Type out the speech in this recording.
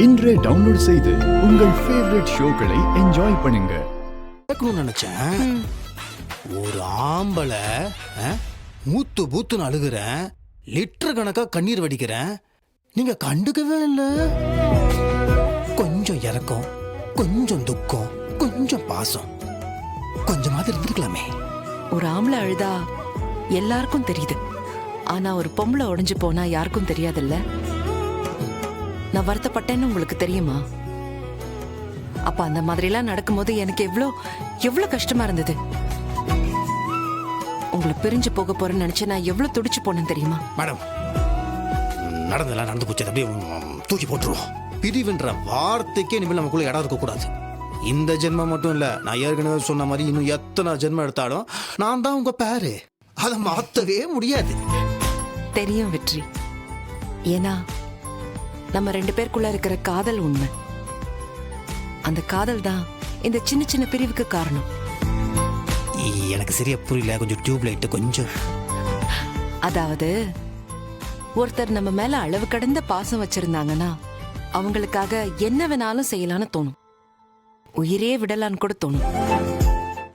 இன்றே டவுன்லோட் செய்து உங்கள் ஃபேவரட் ஷோக்களை என்ஜாய் பண்ணுங்க. நினைச்சேன் ஒரு ஆம்பளை மூத்து பூத்துன்னு அழுகுறேன், லிட்டர் கணக்கா கண்ணீர் வடிக்கிறேன், நீங்க கண்டுக்கவே இல்லை. கொஞ்சம் இறக்கம், கொஞ்சம் துக்கம், கொஞ்சம் பாசம், கொஞ்சமாவது இருந்திருக்கலாமே. ஒரு ஆம்பளை அழுதா எல்லாருக்கும் தெரியுது, ஆனா ஒரு பொம்பளை உடைஞ்சு போனா யாருக்கும் தெரியாதுல்ல. நான் வருத்தப்பட்டேன்னு உங்களுக்கு தெரியுமா? அப்ப அந்த மாதிரி எல்லாம் நடக்கும்போது எனக்கு எவ்வளவு கஷ்டமா இருந்தது. உங்களை பிரிஞ்சு போக போறேன்னு நினைச்சு நான் எவ்வளவு துடிச்சு போனேன் தெரியுமா? மேடம், நடந்தெல்லாம் நடந்து போச்சு, அப்படியே தூக்கி போட்டுருவோம். பிரிவுன்ற வார்த்தைக்கே இனிமேல் நமக்குள்ள இடம் இருக்கக்கூடாது. இந்த ஜென்மம் மட்டும் இல்ல, நான் ஏற்கனவே சொன்ன மாதிரி இன்னும் எத்தனை ஜென்மம் எடுத்தாலும் நான் தான் உங்க பேரு, அதை மாத்தவே முடியாது. தெரியும் வெற்றி. ஏன்னா நம்ம 2 பேருக்குள்ள இருக்கிற காதல் உண்மை. அந்த காதல் தான் இந்த சின்ன சின்ன பிரிவுக்கு காரணம். எனக்கு சரியா புரியல, கொஞ்சம் டியூப் லைட் கொஞ்சம். அதாவது ஒருத்தர் நம்ம மேல அளவு கடந்த பாசம் வச்சிருந்தாங்கன்னா அவங்களுக்காக என்ன வேணாலும் செய்யலான்னு தோணும், உயிரே விடலான்னு கூட தோணும்.